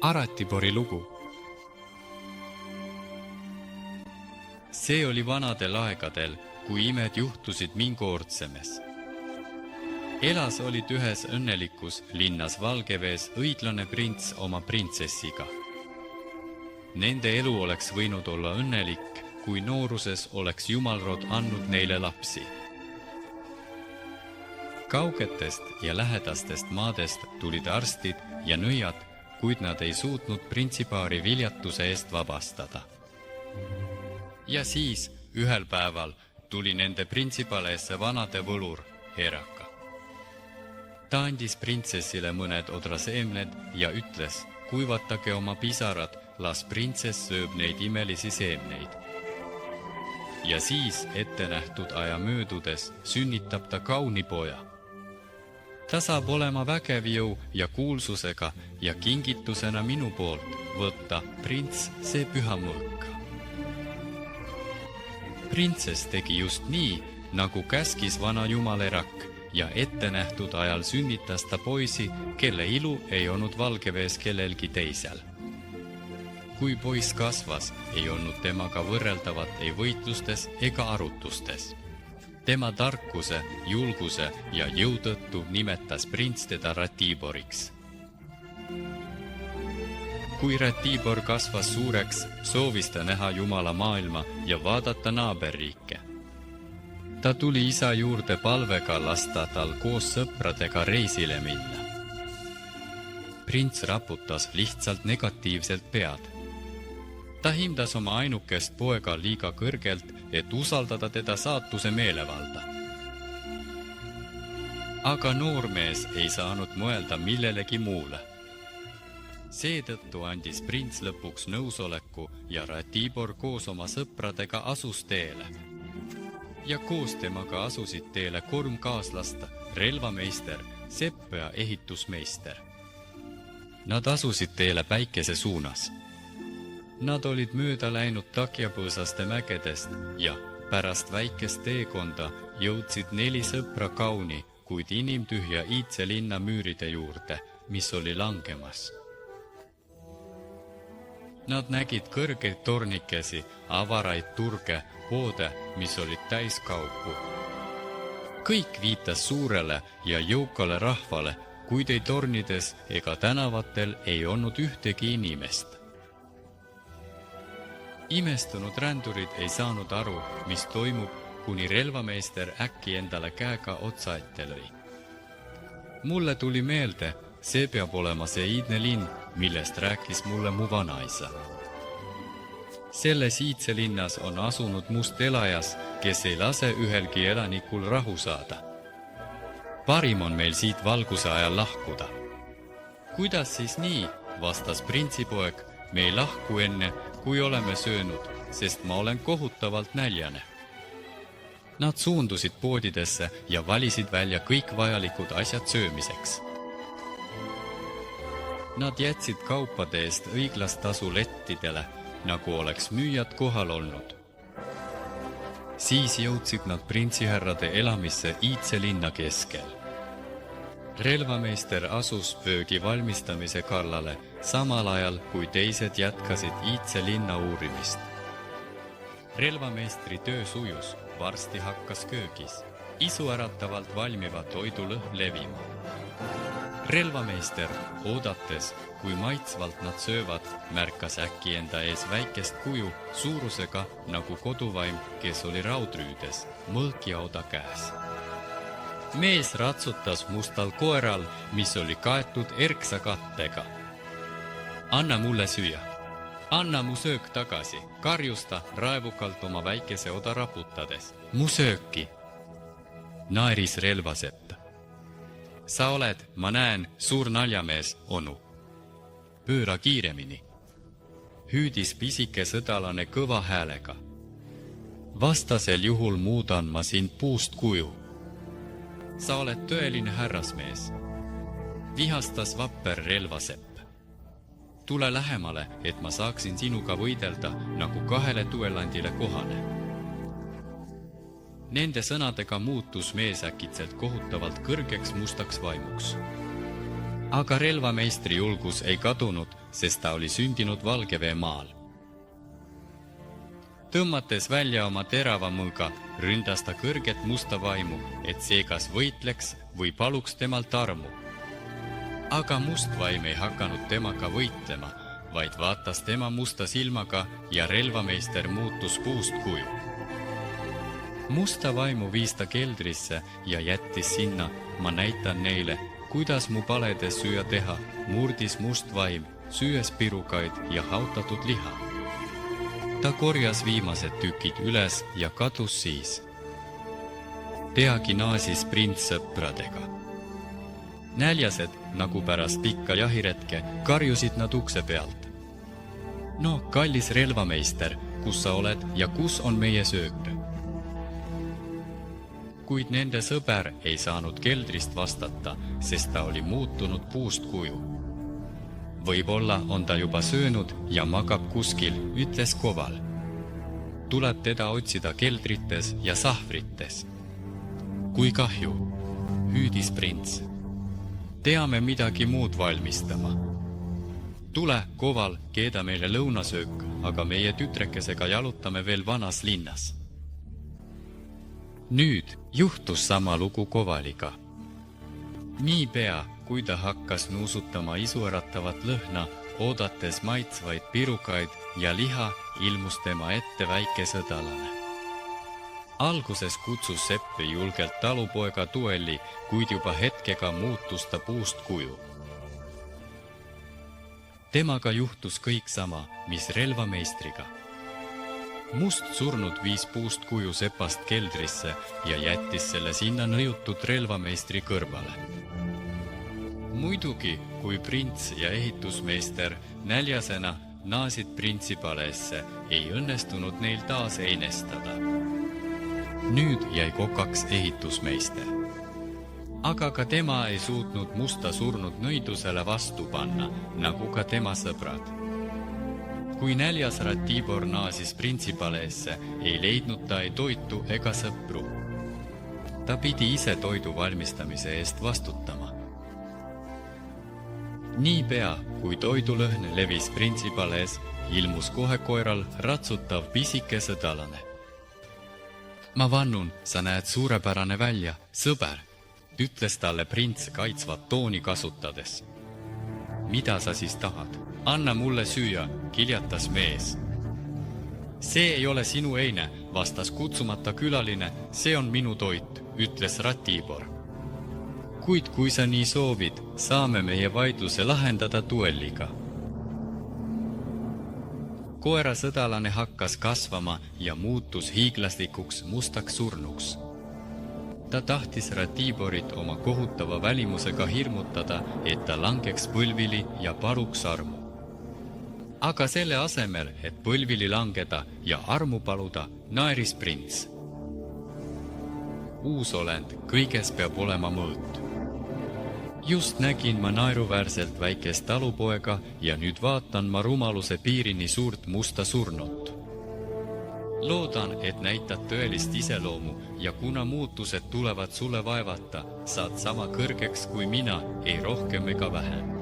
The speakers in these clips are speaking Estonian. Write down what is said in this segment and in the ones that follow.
Aratibori lugu. See oli vanadel aegadel, kui imed juhtusid Mingoordsemes. Elas olid ühes õnnelikus linnas Valgevees õiglane prints oma printsessiga. Nende elu oleks võinud olla õnnelik, kui nooruses oleks Jumalrod andnud neile lapsi. Kaugetest ja lähedastest maadest tulid arstid ja nõiad, kuid nad ei suutnud printsipaari viljatuse eest vabastada. Ja siis ühel päeval tuli nende printsipaleesse vanade võlur Heraka. Ta andis printsessile mõned odraseemned ja ütles, kuivatage oma pisarad, las printsess sööb neid imelisi seemneid. Ja siis ettenähtud aja möödudes sünnitab ta kauni poja. Ta saab olema vägev jõu ja kuulsusega ja kingitusena minu poolt võtta prints see püha mõõka. Printsess tegi just nii, nagu käskis vana jumal Herak ja ettenähtud ajal sünnitas ta poisi, kelle ilu ei olnud Valgevees kellelgi teisel. Kui poiss kasvas, ei olnud temaga võrreldavat ei võitlustes ega arutustes. Tema tarkuse, julguse ja jõu tõttu nimetas prints teda Ratiboriks. Kui Ratibor kasvas suureks, soovis ta näha Jumala maailma ja vaadata naaberriike. Ta tuli isa juurde palvega lasta tal koos sõpradega reisile minna. Prints raputas lihtsalt negatiivselt pead. Ta hindas oma ainukest poega liiga kõrgelt, et usaldada teda saatuse meelevalda. Aga noormees ei saanud mõelda millelegi muule. Seetõttu andis prints lõpuks nõusoleku ja Ratibor koos oma sõpradega asus teele. Ja koos temaga asusid teele 3 kaaslast, relvameister, sepp ja ehitusmeister. Nad asusid teele päikese suunas. Nad olid mööda läinud takjapõõsaste mägedest ja pärast väikest teekonda jõudsid 4 sõpra kauni, kuid inimtühja iidse linna müüride juurde, mis oli langemas. Nad nägid kõrgeid tornikesi, avaraid turge, poode, mis olid täis kaupu. Kõik viitas suurele ja jõukale rahvale, kuid ei tornides ega tänavatel ei olnud ühtegi inimest. Imestunud rändurid ei saanud aru, mis toimub, kuni relvameister äkki endale käega otsa ette lõi. Mulle tuli meelde, see peab olema see iidne linn, millest rääkis mulle mu vanaisa. Selles iidse linnas on asunud must elajas, kes ei lase ühelgi elanikul rahu saada. Parim on meil siit valguse ajal lahkuda. Kuidas siis nii, vastas printsipoeg, me ei lahku enne, kui oleme söönud, sest ma olen kohutavalt näljane. Nad suundusid poodidesse ja valisid välja kõik vajalikud asjad söömiseks. Nad jätsid kaupade eest õiglast tasu lettidele, nagu oleks müüjad kohal olnud. Siis jõudsid nad printsihärrade elamisse iidse linna keskel. Relvameister asus pöögi valmistamise kallale, samal ajal kui teised jätkasid iidse linna uurimist. Relvameistri töö sujus, varsti hakkas köögis, isuäratavalt valmiva toidu lõhn levima. Relvameister, oodates, kui maitsvalt nad söövad, märkas äkki enda ees väikest kuju suurusega nagu koduvaim, kes oli raudrüüdes, mõõk ja oda käes. Mees ratsutas mustal koeral, mis oli kaetud erksa kattega. Anna mulle süüa. Anna mu söök tagasi, karjus ta raevukalt oma väikese oda raputades. Mu sööki. Naeris relvasepp. Sa oled, ma näen, suur naljamees, onu. Pööra kiiremini. Hüüdis pisike sõdalane kõva häälega. Vastasel juhul muudan ma sind puust kuju. Sa oled tõeline härrasmees. Vihastas vapper relvasepp. Tule lähemale, et ma saaksin sinuga võidelda, nagu 2 duellandile kohane. Nende sõnadega muutus mees äkitselt kohutavalt kõrgeks mustaks vaimuks. Aga relvameistri julgus ei kadunud, sest ta oli sündinud Valgevee-maal. Tõmmates välja oma terava mõõga, ründas ta kõrget musta vaimu, et see kas võitleks või paluks temalt armu. Aga must vaim ei hakanud temaga võitlema, vaid vaatas tema musta silmaga ja relvameister muutus puust kuju. Musta vaimu viis ta keldrisse ja jättis sinna, ma näitan neile, kuidas mu paledes süüa teha, murdis must vaim, süües pirukaid ja hautatud liha. Ta korjas viimased tükid üles ja kadus siis. Peagi naasis prints sõpradega. Näljased, nagu pärast pikka jahiretke, karjusid nad ukse pealt. No, kallis relvameister, kus sa oled ja kus on meie söök? Kuid nende sõber ei saanud keldrist vastata, sest ta oli muutunud puust kuju. Võib-olla on ta juba söönud ja magab kuskil, ütles Koval. Tuleb teda otsida keldrites ja sahvrites. Kui kahju, hüüdis prints. Teame midagi muud valmistama. Tule, Koval, keeda meile lõunasöök, aga meie tütrekesega jalutame veel vanas linnas. Nüüd juhtus sama lugu Kovaliga. Niipea, kui ta hakkas nuusutama isuäratavat lõhna, oodates maitsvaid pirukaid ja liha, ilmus tema ette väike sõdalane. Alguses kutsus Seppi julgelt talupoega duelli, kuid juba hetkega muutus ta puust kuju. Temaga juhtus kõik sama, mis relvameistriga. Must surnud viis puust kuju Sepast keldrisse ja jättis selle sinna nõjutud relvameistri kõrvale. Muidugi, kui prints ja ehitusmeister näljasena naasid printsipaleesse, ei õnnestunud neil taas einestada. Nüüd jäi kokaks ehitusmeister. Aga ka tema ei suutnud musta surnud nõidusele vastu panna, nagu ka tema sõbrad. Kui näljas Ratibor naasis printsipaleesse, ei leidnud ta ei toitu ega sõpru. Ta pidi ise toidu valmistamise eest vastutama. Niipea, kui toidulõhn levis printsipalees, ilmus kohe koeral ratsutav pisike sõdalane. Ma vannun, sa näed suurepärane välja, sõber, ütles talle prints kaitsvat tooni kasutades. Mida sa siis tahad? Anna mulle süüa, kiljatas mees. See ei ole sinu eine, vastas kutsumata külaline, see on minu toit, ütles Ratibor. Kuid kui sa nii soovid, saame meie vaidluse lahendada duelliga. Koera sõdalane hakkas kasvama ja muutus hiiglaslikuks mustaks surnuks. Ta tahtis Ratiborit oma kohutava välimusega hirmutada, et ta langeks põlvili ja paluks armu. Aga selle asemel, et põlvili langeda ja armu paluda, naeris prints. Uusolend, kõiges peab olema mõõt. Just nägin ma naeruväärselt väikest talupoega ja nüüd vaatan ma rumaluse piirini suurt musta surnut. Loodan, et näitad tõelist iseloomu ja kuna muutused tulevad sulle vaevata, saad sama kõrgeks kui mina, ei rohkem ega vähem.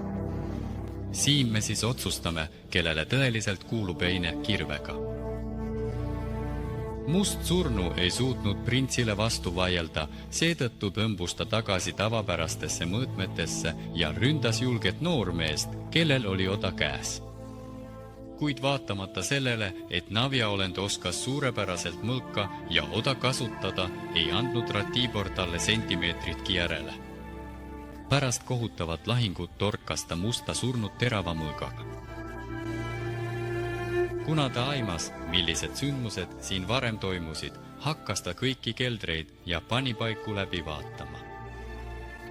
Siin me siis otsustame, kellele tõeliselt kuulub eine kirvega. Must surnu ei suutnud printsile vastu vaielda, seetõttu tõmbus ta tagasi tavapärastesse mõõtmetesse ja ründas julget noormeest, kellel oli oda käes. Kuid vaatamata sellele, et navjaolend oskas suurepäraselt mõõka ja oda kasutada, ei andnud Ratibor talle sentimeetritki järele. Pärast kohutavat lahingut torkas ta musta surnud terava mõõgaga. Kuna ta aimas, millised sündmused siin varem toimusid, hakkas ta kõiki keldreid ja pani paiku läbi vaatama.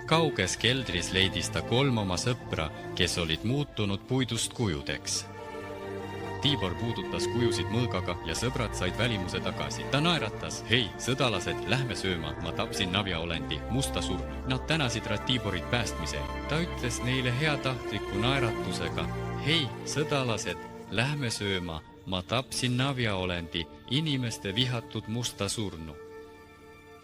Kauges keldris leidis ta 3 oma sõpra, kes olid muutunud puidust kujudeks. Tibor puudutas kujusid mõõgaga ja sõbrad said välimuse tagasi. Ta naeratas, hei, sõdalased, lähme sööma, ma tapsin navjaolendi, musta surnu. Nad tänasid Ratiborit päästmise. Ta ütles neile heatahtliku naeratusega, hei, sõdalased, lähme sööma, ma tapsin navjaolendi, inimeste vihatud musta surnu.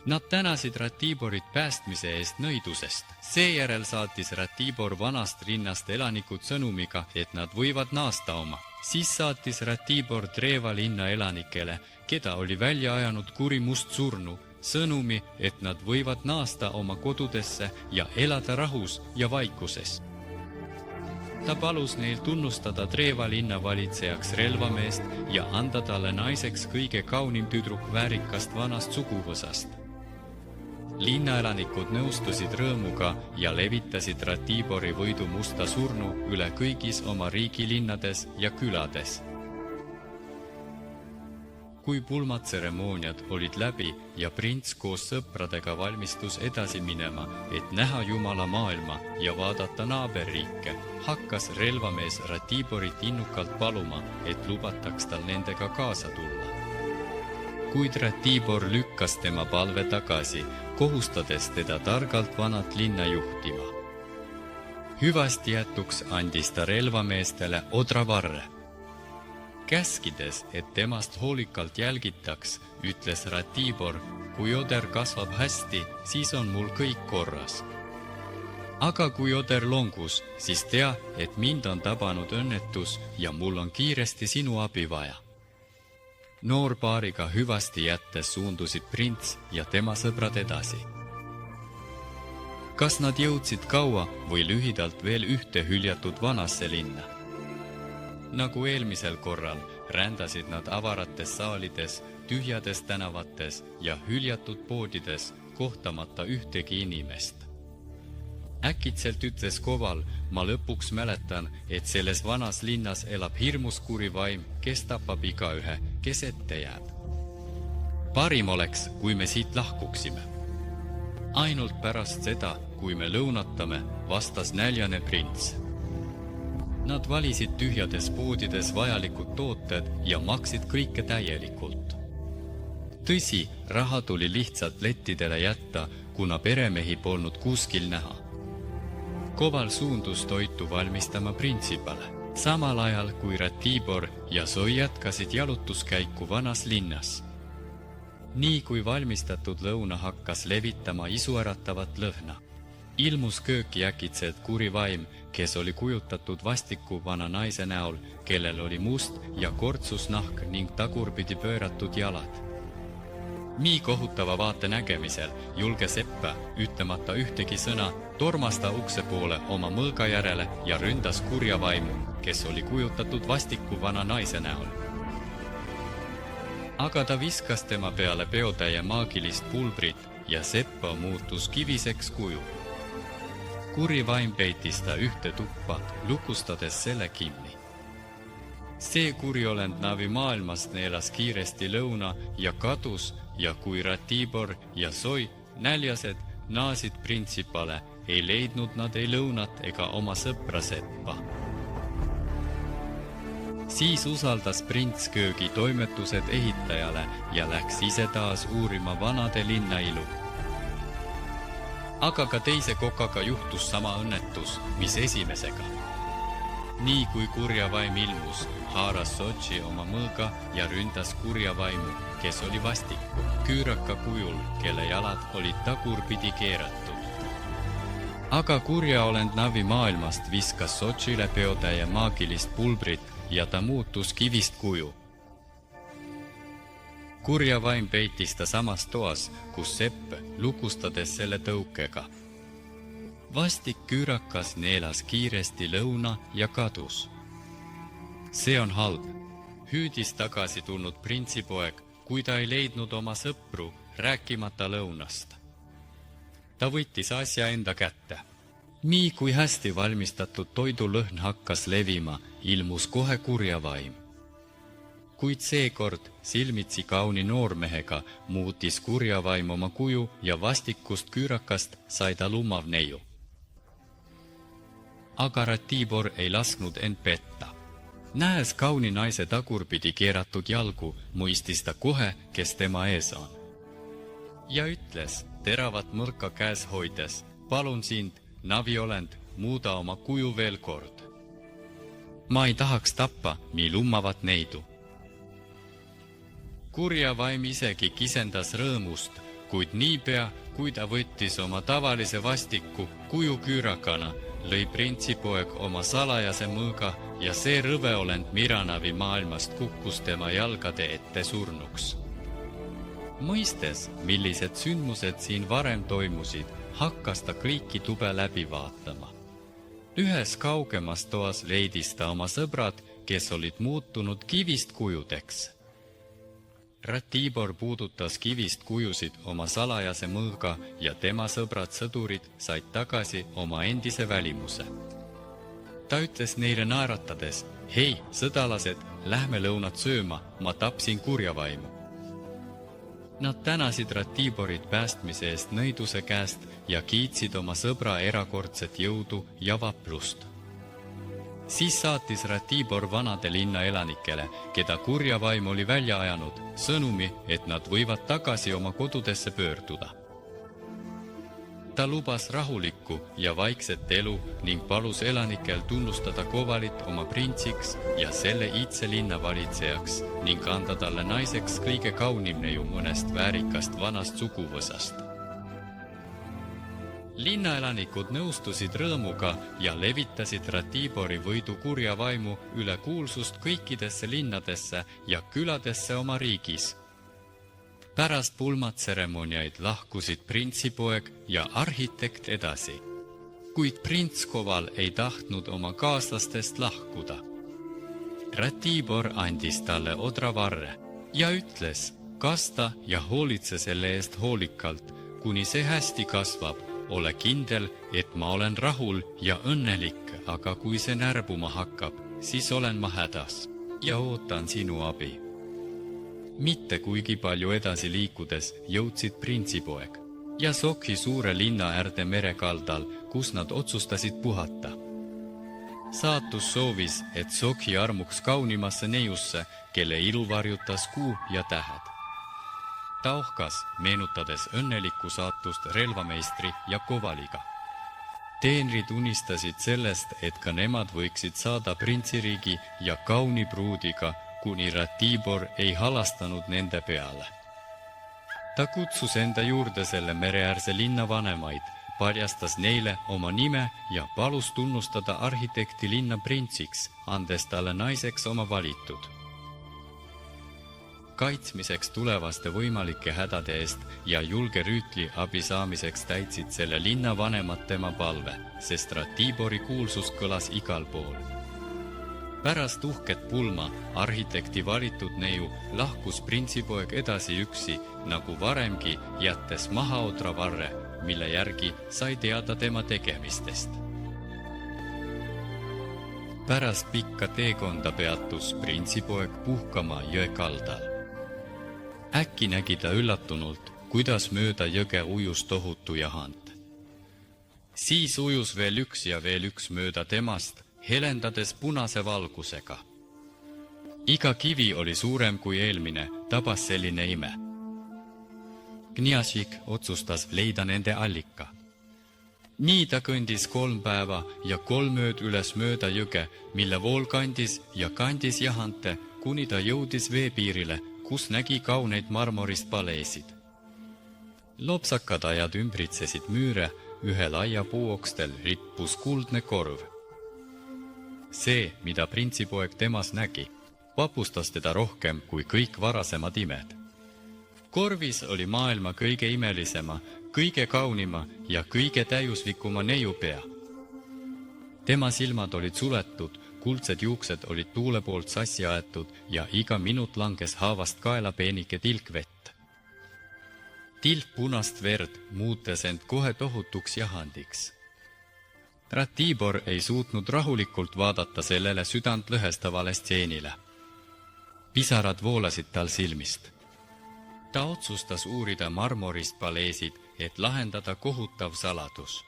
Nad tänasid Ratiborit päästmise eest nõidusest. Seejärel saatis Ratibor vanast linnast elanikud sõnumiga, et nad võivad naasta oma. Siis saatis Ratibor Treva linna elanikele, keda oli välja ajanud kuri must surnu, sõnumi, et nad võivad naasta oma kodudesse ja elada rahus ja vaikuses. Ta palus neil tunnustada Treva linna valitsejaks relvameest ja anda talle naiseks kõige kaunim tüdruk väärikast vanast suguvõsast. Linnaelanikud nõustusid rõõmuga ja levitasid Ratibori võidu musta surnu üle kõigis oma riigilinnades ja külades. Kui pulmatseremooniad olid läbi ja prints koos sõpradega valmistus edasi minema, et näha Jumala maailma ja vaadata naaberriike, hakkas relvamees Ratiborit innukalt paluma, et lubataks tal nendega kaasa tulla. Kuid Ratibor lükkas tema palve tagasi, kohustades teda targalt vanat linna juhtima. Hüvasti jätuks andis ta relvameestele odravarre. Käskides, et temast hoolikalt jälgitaks, ütles Ratibor, kui oder kasvab hästi, siis on mul kõik korras. Aga kui oder longus, siis tea, et mind on tabanud õnnetus ja mul on kiiresti sinu abi vaja. Noorpaariga hüvasti jättes suundusid prints ja tema sõbrad edasi. Kas nad jõudsid kaua või lühidalt veel ühte hüljatud vanasse linna? Nagu eelmisel korral rändasid nad avarates saalides, tühjades tänavates ja hüljatud poodides, kohtamata ühtegi inimest. Äkitselt ütles Koval, ma lõpuks mäletan, et selles vanas linnas elab hirmus kuri vaim, kes tapab igaühe, kes ette jääb. Parim oleks, kui me siit lahkuksime. Ainult pärast seda, kui me lõunatame, vastas näljane prints. Nad valisid tühjades poodides vajalikud tooted ja maksid kõike täielikult. Tõsi, raha tuli lihtsalt lettidele jätta, kuna peremehi polnud kuskil näha. Koval suundus toitu valmistama printsipale, samal ajal kui Ratibor ja Soi jätkasid jalutuskäiku vanas linnas. Nii kui valmistatud lõuna hakkas levitama isuäratavat lõhna, ilmus kööki äkitselt kuri vaim, kes oli kujutatud vastiku vana naise näol, kellel oli must ja kortsusnahk ning tagurpidi pööratud jalad. Nii kohutava vaate nägemisel julge Seppa, ütlemata ühtegi sõna, tormasta ukse poole oma mõõga järele ja ründas kurja vaimu, kes oli kujutatud vastiku vana naise näol. Aga ta viskas tema peale peotäie maagilist pulbrit ja Seppa muutus kiviseks kuju. Kuri vaim peitis ta ühte tuppa, lukustades selle kinni. See kuri olend Navi maailmast neelas kiiresti lõuna ja kadus, ja kui Ratibor ja Soi, näljased, naasid printsipale, ei leidnud nad ei lõunat ega oma sõpra Seppa. Siis usaldas prints köögi toimetused ehitajale ja läks ise taas uurima vanade linna ilu. Aga ka teise kokaga juhtus sama õnnetus, mis esimesega. Nii kui kurja vaim ilmus, haaras Sochi oma mõõga ja ründas kurja vaimu, kes oli vastiku, küüraka kujul, kelle jalad olid tagurpidi keeratud. Aga kurja olend Navi maailmast viskas Sochile peotäie maagilist pulbrit ja ta muutus kivist kuju. Kurja vaim peitis ta samas toas, kus Sepp, lukustades selle tõukega. Vastik küürakas neelas kiiresti lõuna ja kadus. See on halb, hüüdis tagasi tulnud printsipoeg, kui ta ei leidnud oma sõpru, rääkimata lõunast. Ta võttis asja enda kätte. Nii kui hästi valmistatud toidulõhn hakkas levima, ilmus kohe kurja vaim. Kuid seekord silmitsi kauni noormehega muutis kurja vaim oma kuju ja vastikust küürakast sai ta lumav neiu. Aga Ratibor ei lasknud end petta. Nähes kauni naise tagurpidi keeratud jalgu, mõistis ta kohe, kes tema ees on. Ja ütles, teravat mõrka käes hoides, palun sind, Navi olend, muuda oma kuju veel kord. Ma ei tahaks tappa nii lummavat neidu. Kurja vaim isegi kisendas rõõmust, kuid niipea, kui ta võttis oma tavalise vastiku kujuküürakana, lõi printsipoeg oma salajase mõõga ja see rõveolend Miranavi maailmast kukkus tema jalgade ette surnuks. Mõistes, millised sündmused siin varem toimusid, hakkas ta kõiki tube läbi vaatama. Ühes kaugemas toas leidis ta oma sõbrad, kes olid muutunud kivist kujudeks. Ratibor puudutas kivist kujusid oma salajase mõõga ja tema sõbrad sõdurid said tagasi oma endise välimuse. Ta ütles neile naeratades, hei, sõdalased, lähme lõunat sööma, ma tapsin kurjavaimu. Nad tänasid Ratiborit päästmise eest nõiduse käest ja kiitsid oma sõbra erakordset jõudu ja vaprust. Siis saatis Ratibor vanade linna elanikele, keda kurjavaim oli välja ajanud, sõnumi, et nad võivad tagasi oma kodudesse pöörduda. Ta lubas rahulikku ja vaikset elu ning palus elanikel tunnustada Kovalit oma printsiks ja selle iidse linna valitsejaks ning anda talle naiseks kõige kaunim neiu mõnest väärikast vanast suguvõsast. Linnaelanikud nõustusid rõõmuga ja levitasid Ratibori võidu kurja vaimu üle kuulsust kõikidesse linnadesse ja küladesse oma riigis. Pärast pulmatseremoniaid lahkusid printsipoeg ja arhitekt edasi, kuid prints Koval ei tahtnud oma kaaslastest lahkuda. Ratibor andis talle odravarre ja ütles, kasta ja hoolitse selle eest hoolikalt, kuni see hästi kasvab. Ole kindel, et ma olen rahul ja õnnelik, aga kui see närbuma hakkab, siis olen ma hädas ja ootan sinu abi. Mitte kuigi palju edasi liikudes jõudsid printsipoeg ja Sokhi suure linna äärde merekaldal, kus nad otsustasid puhata. Saatus soovis, et Sokhi armuks kaunimasse neiusse, kelle ilu varjutas kuu ja tähed. Ta ohkas, meenutades õnnelikku saatust relvameistri ja Kovaliga. Teenrid unistasid sellest, et ka nemad võiksid saada printsiriigi ja kauni pruudiga, kuni Ratibor ei halastanud nende peale. Ta kutsus enda juurde selle mereäärse linna vanemaid, paljastas neile oma nime ja palus tunnustada arhitekti linna printsiks, andes talle naiseks oma valitud. Kaitsmiseks tulevaste võimalike hädade eest ja julge rüütli abi saamiseks täitsid selle linna vanemad tema palve, sest Ratibori kuulsus kõlas igal pool. Pärast uhket pulma arhitekti valitud neiu lahkus printsipoeg edasi üksi, nagu varemgi, jättes maha odravarre, mille järgi sai teada tema tegemistest. Pärast pikka teekonda peatus printsipoeg puhkama jõe kaldal. Äkki nägi ta üllatunult, kuidas mööda jõge ujus tohutu jahant. Siis ujus veel üks mööda temast, helendades punase valgusega. Iga kivi oli suurem kui eelmine, tabas selline ime. Kniasik otsustas leida nende allika. Nii ta kõndis 3 päeva ja 3 ööd üles mööda jõge, mille vool kandis jahante, kuni ta jõudis veepiirile, kus nägi kauneid marmorist paleesid. Lopsakad ajad ümbritsesid müüre, ühe laia puuokstel rippus kuldne korv. See, mida printsipoeg temas nägi, vapustas teda rohkem kui kõik varasemad imed. Korvis oli maailma kõige imelisema, kõige kaunima ja kõige täiuslikuma neiu pea. Tema silmad olid suletud, kuldsed juuksed olid tuule poolt sassi aetud ja iga minut langes haavast kaela peenike tilk vett. Tilk punast verd muutes end kohe tohutuks jahandiks. Ratibor ei suutnud rahulikult vaadata sellele südant lõhestavale stseenile. Pisarad voolasid tal silmist. Ta otsustas uurida marmorist paleesid, et lahendada kohutav saladus.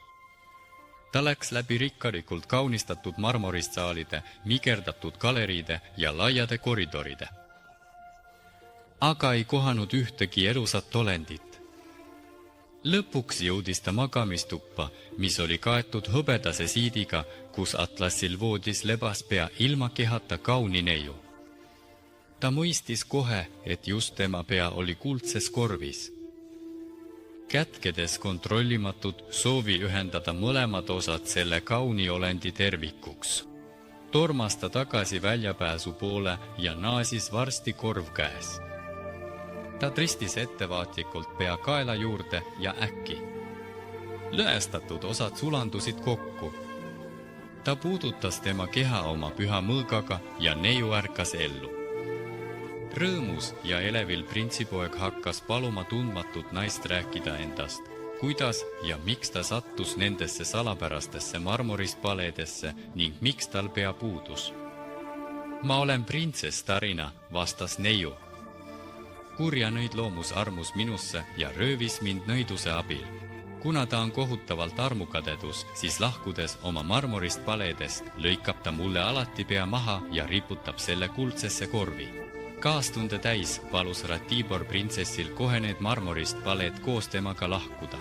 Ta läks läbi rikkalikult kaunistatud marmorist saalide, migerdatud galeriide ja laiade koridoride. Aga ei kohanud ühtegi elusat olendit. Lõpuks jõudis ta magamistuppa, mis oli kaetud hõbedase siidiga, kus atlassil voodis lebaspea ilma kehata kauni neiu. Ta mõistis kohe, et just tema pea oli kuldses korvis. kätkedes kontrollimatut soovi ühendada mõlemad osad selle kauni olendi tervikuks. Tormas ta tagasi väljapääsu poole ja naasis varsti korv käes. Ta tristis ettevaatlikult pea kaela juurde ja äkki. Lõhestatud osad sulandusid kokku. Ta puudutas tema keha oma püha mõõgaga ja neiu ärkas ellu. Rõõmus ja elevil printsipoeg hakkas paluma tundmatut naist rääkida endast, kuidas ja miks ta sattus nendesse salapärastesse marmorist paledesse ning miks tal pea puudus. Ma olen printsess Tarina, vastas neiu. Kurja nõidloomus armus minusse ja röövis mind nõiduse abil. Kuna ta on kohutavalt armukadedus, siis lahkudes oma marmorist paledest lõikab ta mulle alati pea maha ja riputab selle kuldsesse korvi. Kaastunde täis palus Ratibor printsessil kohe need marmorist paled koos temaga lahkuda.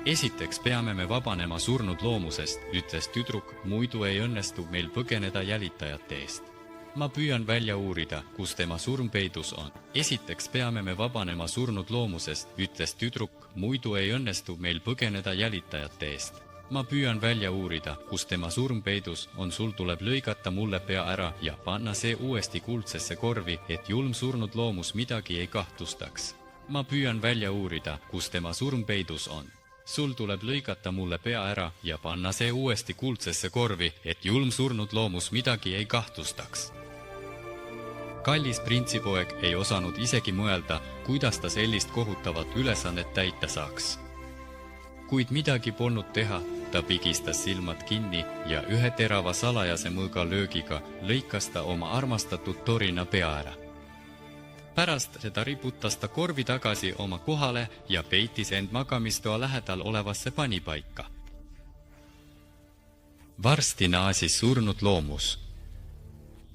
Esiteks peame me vabanema surnud loomusest, ütles tüdruk, muidu ei õnnestu meil põgeneda jälitajate eest. Ma püüan välja uurida, kus tema surm peidus on. Esiteks peame me vabanema surnud loomusest, ütles tüdruk, muidu ei õnnestu meil põgeneda jälitajate eest. Ma püüan välja uurida, kus tema surm peidus on, sul tuleb lõigata mulle pea ära ja panna see uuesti kuldsesse korvi, et julm surnud loomus midagi ei kahtlustaks. Ma püüan välja uurida, kus tema surm peidus on. Sul tuleb lõigata mulle pea ära ja panna see uuesti kuldsesse korvi, et julm surnud loomus midagi ei kahtlustaks. Kallis printsipoeg ei osanud isegi mõelda, kuidas ta sellist kohutavat ülesannet täita saaks. Kuid midagi polnud teha, ta pigistas silmad kinni ja ühe terava salajase mõõga löögiga lõikas ta oma armastatud Torina pea ära. Pärast seda riputas ta korvi tagasi oma kohale ja peitis end magamistoa lähedal olevasse panipaika. Varsti naasis surnud loomus.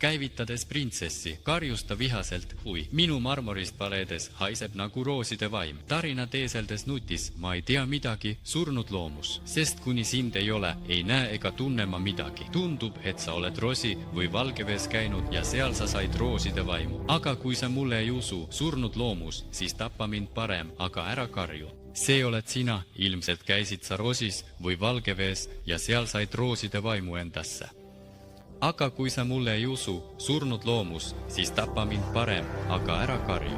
Käivitades printsessi, karjus ta vihaselt, ui, minu marmorist paledes haiseb nagu rooside vaim. Tarina teeseldes nutis, ma ei tea midagi, surnud loomus, sest kuni sind ei ole, ei näe ega tunne ma midagi. Tundub, et sa oled Rosi või Valgevees käinud ja seal sa said rooside vaimu. Aga kui sa mulle ei usu, surnud loomus, siis tappa mind parem, aga ära karju. See oled sina, ilmselt käisid sa Rosis või Valgevees ja seal said rooside vaimu endasse. Aga kui sa mulle ei usu, surnud loomus, siis tappa mind parem, aga ära karju.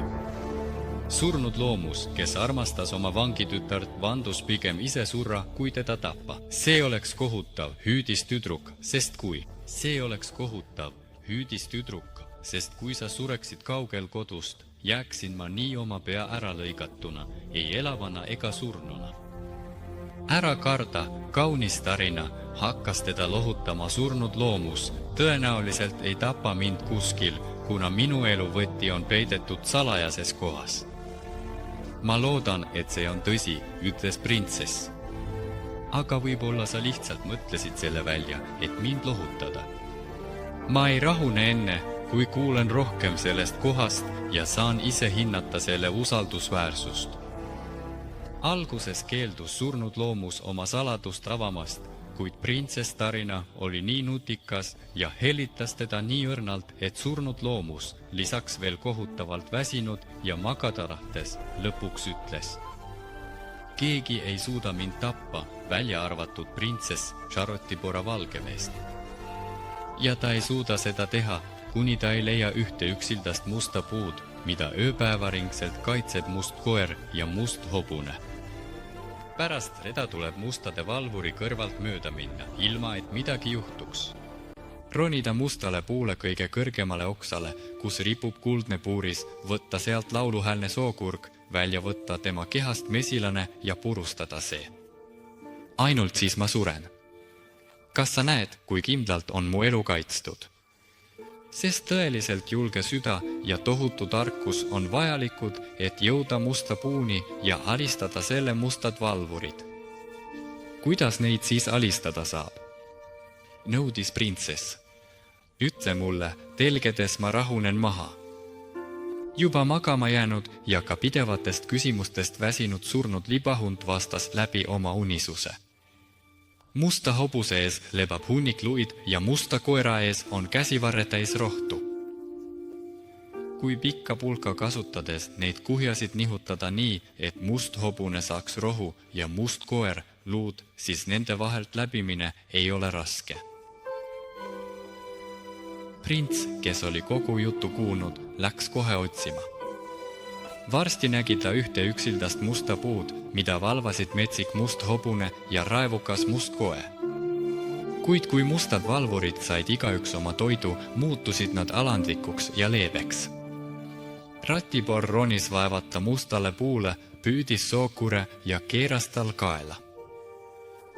Surnud loomus, kes armastas oma vangitütart, vandus pigem ise surra, kui teda tappa. See oleks kohutav, hüüdis tüdruk, sest kui. See oleks kohutav, hüüdis tüdruk, sest kui sa sureksid kaugel kodust, jääksin ma nii oma pea ära lõigatuna, ei elavana ega surnuna. Ära karda, kaunis Tarina, hakkas teda lohutama surnud loomus. Tõenäoliselt ei tapa mind kuskil, kuna minu eluvõti on peidetud salajases kohas. Ma loodan, et see on tõsi, ütles printsess. Aga võib-olla sa lihtsalt mõtlesid selle välja, et mind lohutada. Ma ei rahune enne, kui kuulen rohkem sellest kohast ja saan ise hinnata selle usaldusväärsust. Alguses keeldus surnud loomus oma saladust avamast, kuid printsess Tarina oli nii nutikas ja helitas teda nii õrnalt, et surnud loomus, lisaks veel kohutavalt väsinud ja magada tahtes, lõpuks ütles. Keegi ei suuda mind tappa, välja arvatud printsess Charotibora Valgeveest. Ja ta ei suuda seda teha, kuni ta ei leia ühte üksildast musta puud, mida ööpäevaringselt kaitseb must koer ja must hobune. Pärast seda tuleb mustade valvuri kõrvalt mööda minna, ilma et midagi juhtuks. Ronida mustale puule kõige kõrgemale oksale, kus ripub kuldne puuris, võtta sealt lauluhäälne sookurg, välja võtta tema kehast mesilane ja purustada see. Ainult siis ma suren. Kas sa näed, kui kindlalt on mu elu kaitstud? Sest tõeliselt julge süda ja tohutu tarkus on vajalikud, et jõuda musta puuni ja alistada selle mustad valvurid. Kuidas neid siis alistada saab? Nõudis printsess. Ütle mulle, telgedes ma rahunen maha. Juba magama jäänud ja ka pidevatest küsimustest väsinud surnud libahund vastas läbi oma unisuse. Musta hobuse ees lebab hunnik luid ja musta koera ees on käsivarre täis rohtu. kui pikka pulka kasutades neid kuhjasid nihutada nii, et must hobune saaks rohu ja must koer luud, siis nende vahelt läbimine ei ole raske. Prints, kes oli kogu juttu kuulnud, läks kohe otsima. Varsti nägi ta ühte üksildast musta puud, mida valvasid metsik must hobune ja raevukas must koe. Kuid kui mustad valvurid said igaüks oma toidu, muutusid nad alandlikuks ja leebeks. Ratibor ronis vaevata mustale puule, püüdis sookure ja keeras tal kaela.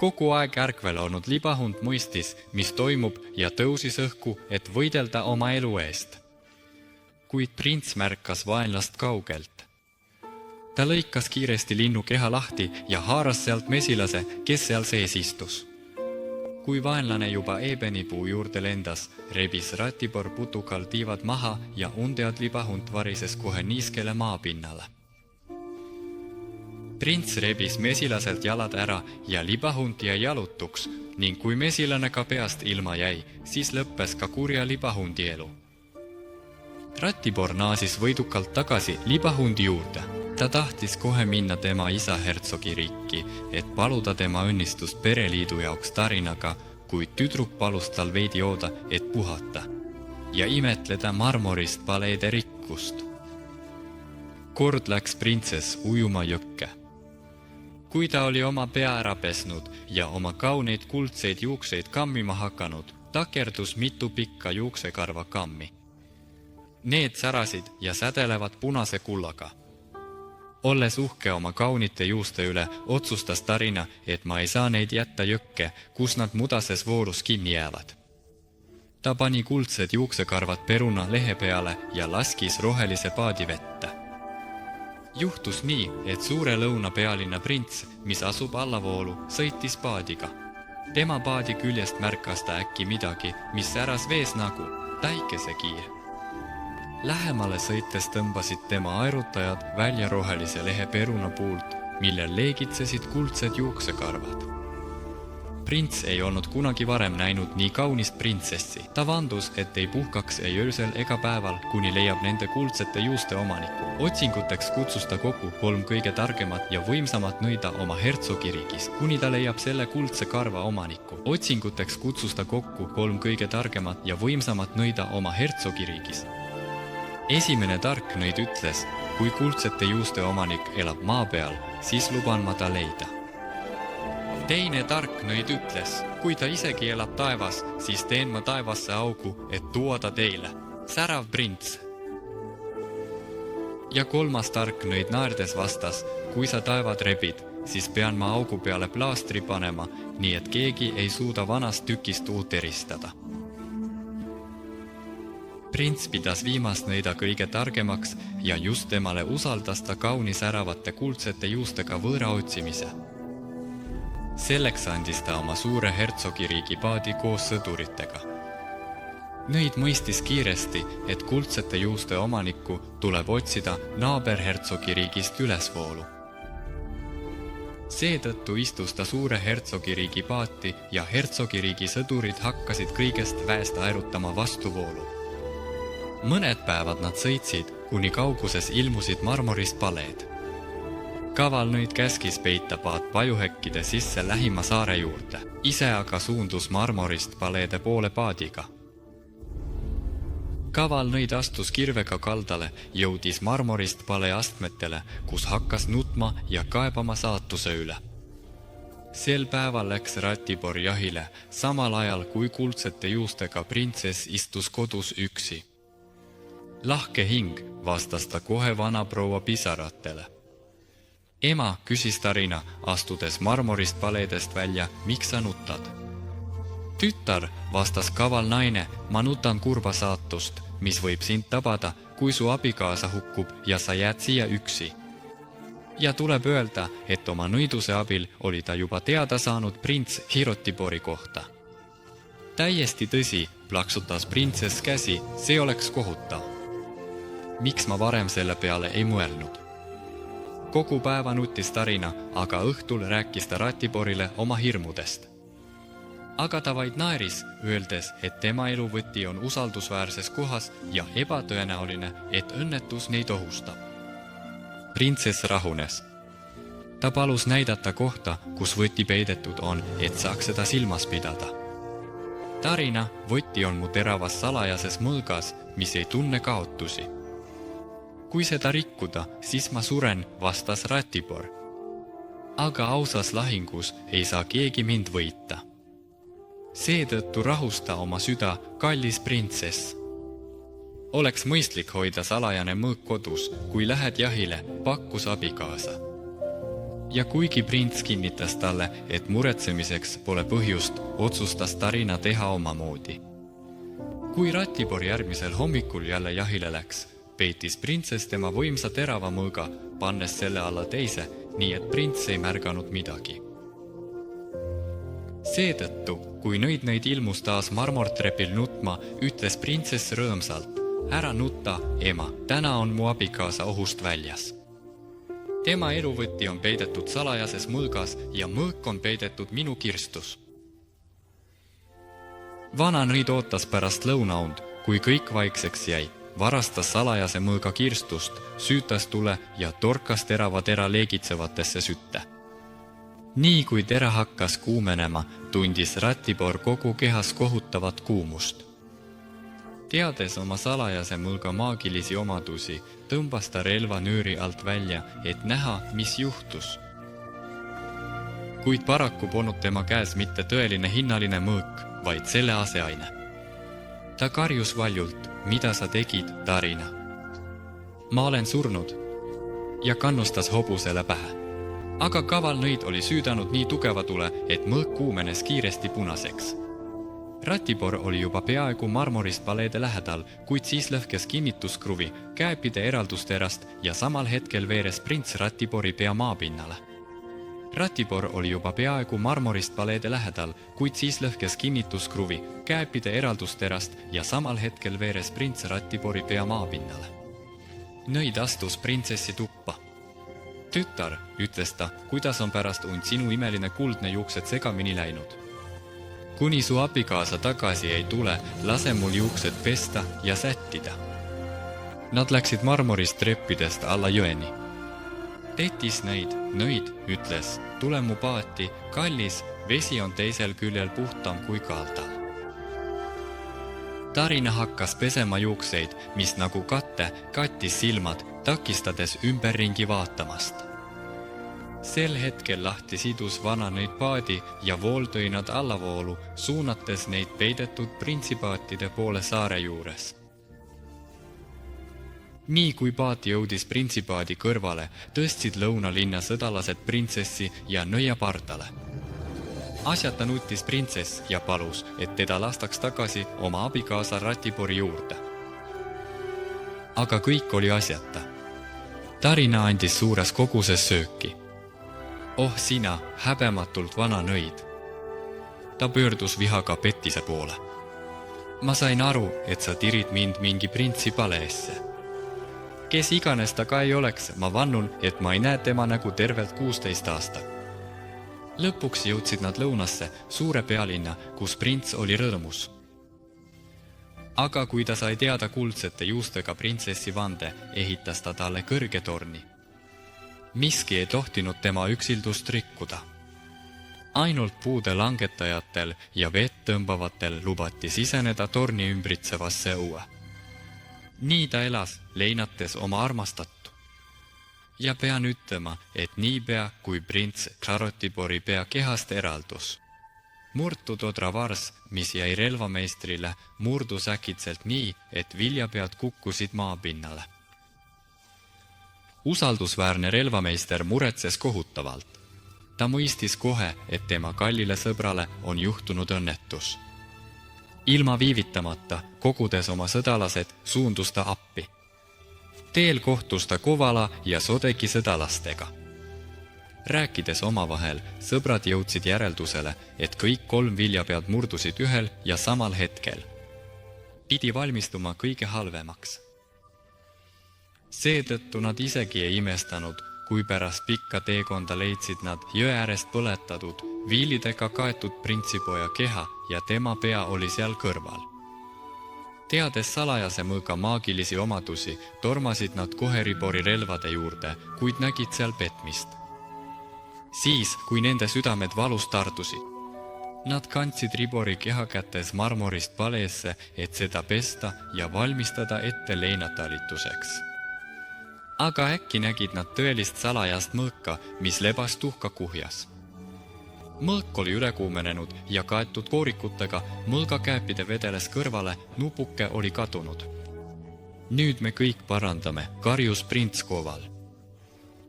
Kogu aeg ärkvel olnud libahund mõistis, mis toimub ja tõusis õhku, et võidelda oma elu eest. Kuid prints märkas vaenlast kaugelt. Ta lõikas kiiresti linnu keha lahti ja haaras sealt mesilase, kes seal sees istus. Kui vaenlane juba eebenipuu juurde lendas, rebis Ratibor putukal tiivad maha ja undead libahund varises kohe niiskele maapinnale. Prints rebis mesilaselt jalad ära ja libahund jäi jalutuks ning kui mesilane ka peast ilma jäi, siis lõppes ka kurja libahundi elu. Ratibor naasis võidukalt tagasi libahundi juurde. Ta tahtis kohe minna tema isa hertsogi riiki, et paluda tema õnnistust pereliidu jaoks tarinaga, kuid tüdruk palus tal veidi ooda, et puhata ja imetleda marmorist paleede rikkust. Kord läks printsess ujuma jõkke. Kui ta oli oma pea ära pesnud ja oma kauneid kuldseid juukseid kammima hakanud, takerdus mitu pikka juuksekarva kammi. Need särasid ja sädelevad punase kullaga. Olles uhke oma kaunite juuste üle, otsustas tarina, et ma ei saa neid jätta jõkke, kus nad mudases voorus kinni jäävad. Ta pani kuldsed juuksekarvad peruna lehe peale ja laskis rohelise paadi vette. Juhtus nii, et suure lõuna pealinna prints, mis asub allavoolu, sõitis paadiga. Tema paadi küljest märkas ta äkki midagi, mis säras vees nagu päikesekiir. Lähemale sõites tõmbasid tema aerutajad välja rohelise lehe peruna puult, millel leegitsesid kuldsed juuksekarvad. Prints ei olnud kunagi varem näinud nii kaunist printsessi. Ta vandus, et ei puhkaks ei öösel ega päeval, kuni leiab nende kuldsete juuste omaniku. Otsinguteks kutsus ta kokku 3 kõige targemat ja võimsamat nõida oma hertsogiriigist, kuni ta leiab selle kuldse karva omaniku. Otsinguteks kutsus ta kokku 3 kõige targemat ja võimsamat nõida oma hertsogiriigist. Esimene tark nõid ütles, kui kuldsete juuste omanik elab maa peal, siis luban ma ta leida. Teine tark nõid ütles, kui ta isegi elab taevas, siis teen ma taevasse augu, et tuua ta teile. Särav prints. Ja 3. tark nõid naerdes vastas, kui sa taevad rebid, siis pean ma augu peale plaastri panema, nii et keegi ei suuda vanast tükist uut eristada. Prints pidas viimast nõida kõige targemaks ja just temale usaldas ta kauni säravate kuldsete juustega võõra otsimise. Selleks andis ta oma suure hertsogiriigi paadi koos sõduritega. Nõid mõistis kiiresti, et kuldsete juuste omanikku tuleb otsida naaberhertsogiriigist ülesvoolu. Seetõttu istus ta suure hertsogiriigi paati ja hertsogiriigi sõdurid hakkasid kõigest väest aerutama vastuvoolu. Mõned päevad nad sõitsid, kuni kauguses ilmusid marmorist paleed. Kaval nõid käskis peita paat pajuhekkide sisse lähima saare juurde, ise aga suundus marmorist paleede poole paadiga. Kaval nõid astus kirvega kaldale, jõudis marmorist pale astmetele, kus hakkas nutma ja kaebama saatuse üle. Sel päeval läks Ratibor jahile, samal ajal kui kuldsete juustega printsess istus kodus üksi. Lahke hing, vastas ta kohe vanaproua pisaratele. Ema, küsis tarina, astudes marmorist paleedest välja, miks sa nutad? Tütar, vastas kaval naine, ma nutan kurba saatust, mis võib sind tabada, kui su abikaasa hukkub ja sa jääd siia üksi. Ja tuleb öelda, et oma nõiduse abil oli ta juba teada saanud prints Ratibori kohta. Täiesti tõsi, plaksutas printsess käsi, see oleks kohutav. Miks ma varem selle peale ei mõelnud? Kogu päeva nutis tarina, aga õhtul rääkis ta Ratiborile oma hirmudest. aga ta vaid naeris, öeldes, et tema eluvõti on usaldusväärses kohas ja ebatõenäoline, et õnnetus neid ohustab. Printsess rahunes. Ta palus näidata kohta, kus võti peidetud on, et saaks seda silmas pidada. Tarina, võti on mu teravas salajases mõõgas, mis ei tunne kaotusi. Kui seda rikkuda, siis ma suren, vastas Ratibor. Aga ausas lahingus ei saa keegi mind võita. Seetõttu rahusta oma süda, kallis printsess. Oleks mõistlik hoida salajane mõõk kodus, kui lähed jahile, pakkus abikaasa. Ja kuigi prints kinnitas talle, et muretsemiseks pole põhjust, otsustas Tarina teha omamoodi. Kui Ratibor järgmisel hommikul jälle jahile läks, peitis printsess tema võimsa terava mõõga, pannes selle alla teise, nii et prints ei märganud midagi. Seetõttu, kui nõid ilmus taas marmortrepil nutma, ütles printsess rõõmsalt, ära nutta, ema, täna on mu abikaasa ohust väljas. Tema eluvõti on peidetud salajases mõõgas ja mõõk on peidetud minu kirstus. Vana nõid ootas pärast lõunaund, kui kõik vaikseks jäi, varastas salajase mõõga kirstust, süütas tule ja torkas terava tera leegitsevatesse sütte. Nii kui tera hakkas kuumenema, tundis Ratibor kogu kehas kohutavat kuumust. Teades oma salajase mõõga maagilisi omadusi, tõmbas ta relva nööri alt välja, et näha, mis juhtus. Kuid paraku polnud tema käes mitte tõeline hinnaline mõõk, vaid selle aseaine. Ta karjus valjult, mida sa tegid, Tarina? Ma olen surnud, ja kannustas hobusele pähe. Aga kaval nõid oli süüdanud nii tugeva tule, et mõõk kuumenes kiiresti punaseks. Ratibor oli juba peaaegu marmorist paleede lähedal, kuid siis lõhkes kinnituskruvi, käepide eraldusterast ja samal hetkel veeres prints Ratibori pea maapinnale. Ratibor oli juba peaaegu marmorist paleede lähedal, kuid siis lõhkes kinnituskruvi, käepide eraldusterast ja samal hetkel veeres prints Ratibori pea maapinnale. Nõid astus printsessi tuppa. Tütar, ütles ta, kuidas on pärast und sinu imeline kuldne juuksed segamini läinud. Kuni su abikaasa tagasi ei tule, lase mul juuksed pesta ja sättida. Nad läksid marmorist treppidest alla jõeni. Tetis nõid, ütles, tule mu paati, kallis, vesi on teisel küljel puhtam kui kaldal. Tarina hakkas pesema juukseid, mis nagu katte kattis silmad, takistades ümberringi vaatamast. Sel hetkel lahti sidus vana nõid paadi ja vool tõi nad allavoolu, suunates neid peidetud printsipaatide poole saare juures. Nii kui paat jõudis printsipaadi kõrvale, tõstsid lõunalinna sõdalased printsessi ja nõia pardale. Asjata nutis printsess ja palus, et teda lastaks tagasi oma abikaasa Ratibori juurde. Aga kõik oli asjata. Tarina andis suures koguses sööki. Oh sina, häbematult vana nõid. Ta pöördus vihaga Pettise poole. Ma sain aru, et sa tirid mind mingi printsi paleesse. Kes iganes ta ka ei oleks, ma vannun, et ma ei näe tema nägu tervelt 16 aasta. Lõpuks jõudsid nad lõunasse, suure pealinna, kus prints oli rõõmus. Aga kui ta sai teada kuldsete juustega printsessi vande, ehitas ta talle kõrge torni. Miski ei tohtinud tema üksildust rikkuda. Ainult puude langetajatel ja vett tõmbavatel lubati siseneda torni ümbritsevasse õue. Nii ta elas, leinates oma armastattu. Ja pean ütlema, et niipea kui prints Ratibori pea kehast eraldus. Murtud odravars, mis jäi relvameistrile, murdus äkitselt nii, et viljapead kukkusid maapinnale. Usaldusväärne relvameister muretses kohutavalt. Ta mõistis kohe, et tema kallile sõbrale on juhtunud õnnetus. Ilma viivitamata, kogudes oma sõdalased, suundus ta appi. Teel kohtus ta Kovala ja Sodeki sõdalastega. Rääkides omavahel, sõbrad jõudsid järeldusele, et kõik 3 viljapead murdusid ühel ja samal hetkel. Pidi valmistuma kõige halvemaks. Seetõttu nad isegi ei imestanud, kui pärast pikka teekonda leidsid nad jõe äärest põletatud, viilidega kaetud printsipoja keha ja tema pea oli seal kõrval. Teades salajase mõõga maagilisi omadusi, tormasid nad kohe Ribori relvade juurde, kuid nägid seal petmist. Siis, kui nende südamed valust tardusid, nad kandsid Ribori keha kätes marmorist paleesse, et seda pesta ja valmistada ette leinatalituseks. Aga äkki nägid nad tõelist salajast mõõka, mis lebas tuhkakuhjas. Mõõk oli ülekuumenenud ja kaetud koorikutega, mõõgakääpide vedeles kõrvale, nupuke oli kadunud. Nüüd me kõik parandame, karjus prints Koval.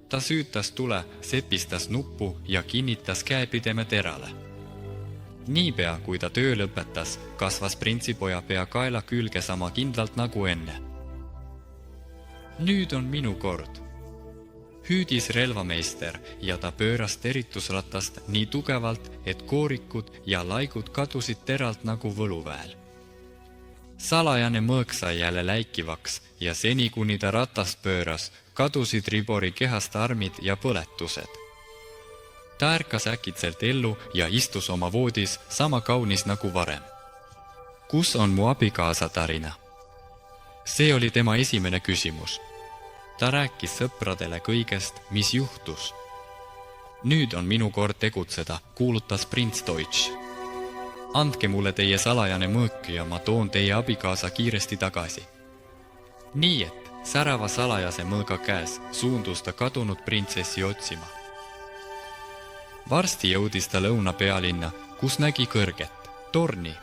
Ta süütas tule, sepistas nuppu ja kinnitas käepideme terale. Niipea, kui ta töö lõpetas, kasvas printsipoja pea kaela külge sama kindlalt nagu enne. Nüüd on minu kord, hüüdis relvameister ja ta pööras teritusratast nii tugevalt, et koorikud ja laigud kadusid teralt nagu võluväel. Salajane mõõk sai jälle läikivaks ja seni, kuni ta ratast pööras, kadusid Ribori kehast armid ja põletused. Ta ärkas äkitselt ellu ja istus oma voodis sama kaunis nagu varem. Kus on mu abikaasa Tarina? See oli tema esimene küsimus. Ta rääkis sõpradele kõigest, mis juhtus. Nüüd on minu kord tegutseda, kuulutas prints Deutsch. Andke mulle teie salajane mõõk ja ma toon teie abikaasa kiiresti tagasi. Nii et särava salajase mõõga käes suundus ta kadunud printsessi otsima. Varsti jõudis ta lõuna pealinna, kus nägi kõrget torni.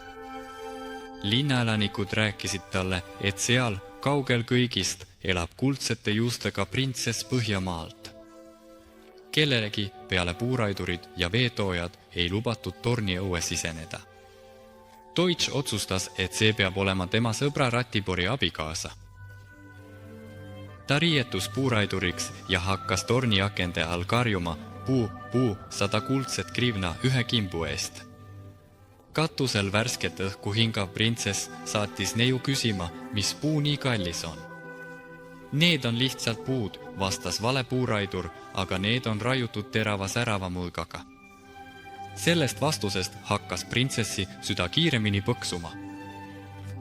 Linnaelanikud rääkisid talle, et seal, kaugel kõigist, elab kuldsete juustega printsess Põhjamaalt. Kellelegi peale puuraidurid ja veetoojad ei lubatud torni õue siseneda. Deutsch otsustas, et see peab olema tema sõbra Ratibori abikaasa. Ta riietus puuraiduriks ja hakkas torni akende all karjuma puu 100 kuldset grivna ühe kimbu eest. Katusel värsket õhku hingav printsess saatis neiu küsima, mis puu nii kallis on. Need on lihtsalt puud, vastas vale puuraidur, aga need on raiutud terava särava mõõgaga. Sellest vastusest hakkas printsessi süda kiiremini põksuma.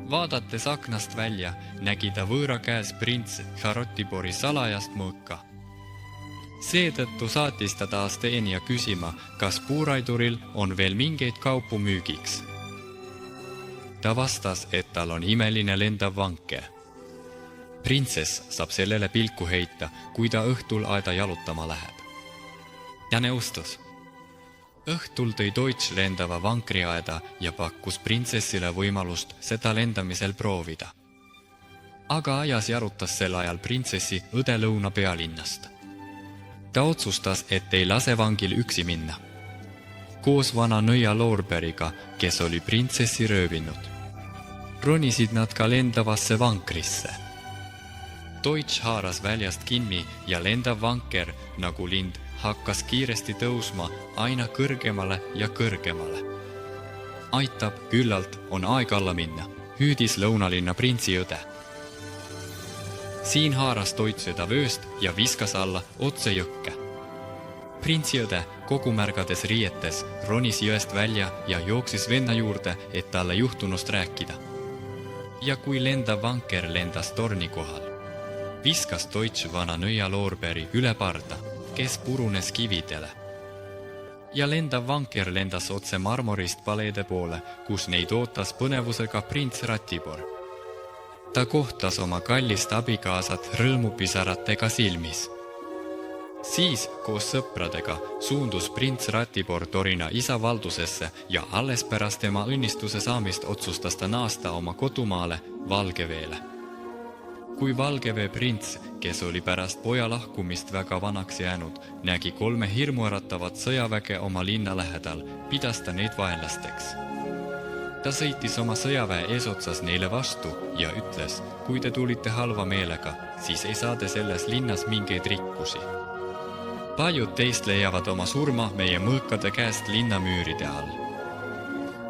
Vaadates aknast välja, nägi ta võõra käes prints Ratibori salajast mõõka. Seetõttu saatis ta taas teenija küsima, kas puuraiduril on veel mingeid kaupu müügiks. Ta vastas, et tal on imeline lendav vanke. Printsess saab sellele pilku heita, kui ta õhtul aeda jalutama läheb. Ja nõustus. Õhtul tõi Deutsch lendava vankriaeda ja pakkus printsessile võimalust seda lendamisel proovida. Aga ajas jarutas sel ajal printsessi õde lõuna pealinnast. Ta otsustas, et ei lase vangil üksi minna. Koos vana nõia Loorberiga, kes oli printsessi röövinud. Ronisid nad ka lendavasse vankrisse. Deutsch haaras väljast kinni ja lendav vanker, nagu lind, hakkas kiiresti tõusma aina kõrgemale ja kõrgemale. Aitab, küllalt on aeg alla minna, hüüdis lõunalinna printsi õde. Siin haaras Deutsch seda vööst ja viskas alla otse jõkke. Printsi õde, kogu märgades riietes, ronis jõest välja ja jooksis venna juurde, et talle juhtunust rääkida. Ja kui lendav vanker lendas torni kohal, viskas Deutsch vana nõia Loorberi üle parda, kes purunes kividele. Ja lendav vanker lendas otse marmorist paleede poole, kus neid ootas põnevusega prints Ratibor. Ta kohtas oma kallist abikaasat rõõmupisaratega silmis. Siis koos sõpradega suundus prints Ratibor Torina isa valdusesse ja alles pärast tema õnnistuse saamist otsustas ta naasta oma kodumaale Valgeveele. Kui Valgevee prints, kes oli pärast poja lahkumist väga vanaks jäänud, nägi 3 hirmuäratavat sõjaväge oma linna lähedal, pidas ta neid vaenlasteks. Ta sõitis oma sõjaväe eesotsas neile vastu ja ütles, kui te tulite halva meelega, siis ei saa te selles linnas mingeid rikkusi. Paljud teist leiavad oma surma meie mõõkade käest linnamüüride all.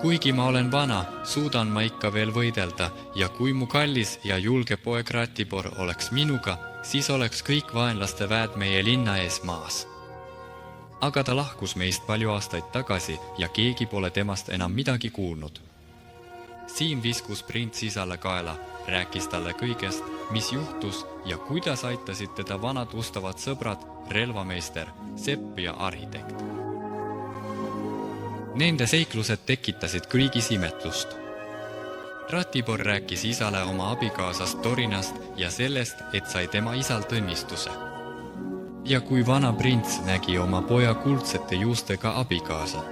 Kuigi ma olen vana, suudan ma ikka veel võidelda ja kui mu kallis ja julge poeg Ratibor oleks minuga, siis oleks kõik vaenlaste väed meie linna ees maas. Aga ta lahkus meist palju aastaid tagasi ja keegi pole temast enam midagi kuulnud. Siin viskus prints isale kaela, rääkis talle kõigest, mis juhtus ja kuidas aitasid teda vanad ustavad sõbrad, relvameister, sepp ja arhitekt. Nende seiklused tekitasid kõigis imetlust. Ratibor rääkis isale oma abikaasast Torinast ja sellest, et sai tema isalt õnnistuse. Ja kui vana prints nägi oma poja kuldsete juustega abikaasat,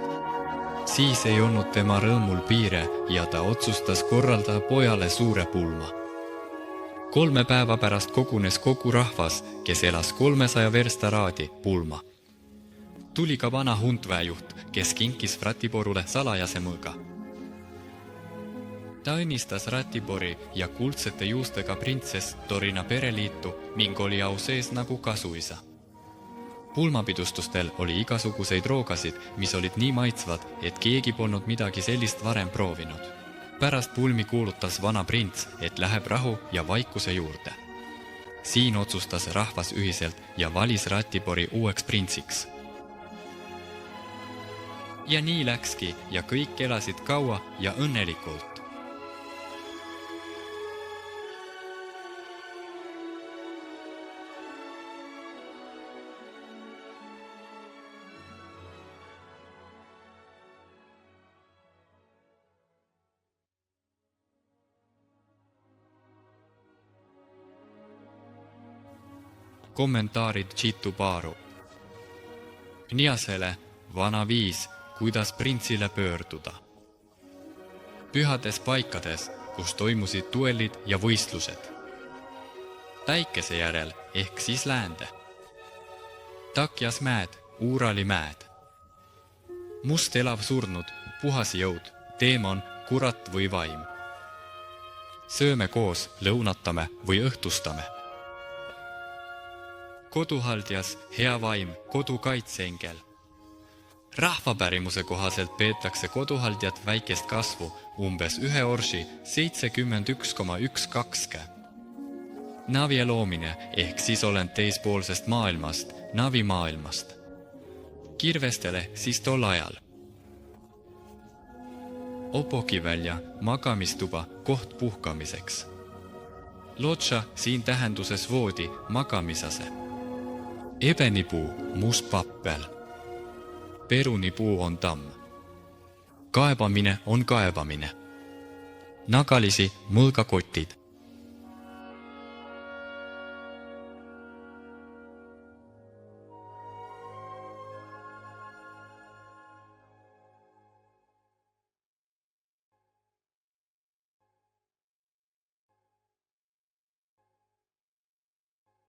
siis ei olnud tema rõõmul piire ja ta otsustas korraldada pojale suure pulma. 3 päeva pärast kogunes kogu rahvas, kes elas 300 versta raadi pulma. Tuli ka vana huntväejuht, kes kinkis Ratiborule salajase mõõga. Ta õnnistas Ratibori ja kuldsete juustega printsess Torina pereliitu ning oli au sees nagu kasuisa. Pulmapidustustel oli igasuguseid roogasid, mis olid nii maitsvad, et keegi polnud midagi sellist varem proovinud. Pärast pulmi kuulutas vana prints, et läheb rahu ja vaikuse juurde. Siin otsustas rahvas ühiselt ja valis Ratibori uueks printsiks. Ja nii läkski ja kõik elasid kaua ja õnnelikult. Kommentaarid Chitu Paru. Niasele vana viis, kuidas printsile pöörduda. Pühades paikades, kus toimusid duellid ja võistlused. Päikese järel ehk siis läände. Takjas mäed, Uurali mäed. Must elav surnud, puhas jõud, teemon, kurat või vaim. Sööme koos, lõunatame või õhtustame. Koduhaldjas, hea vaim, kodu kaitseengel. Rahvapärimuse kohaselt peetakse koduhaldjat väikest kasvu umbes 1 orši 71,12. Navie loomine ehk siis olend teispoolsest maailmast, navi maailmast. Kirvestele siis tol ajal. Opokivälja, magamistuba, koht puhkamiseks. Lotša siin tähenduses voodi, magamisase. Ebenipuu, must pappel. Perunipuu on tamm. Kaebamine on kaebamine. Nagalisi mõõgakotid.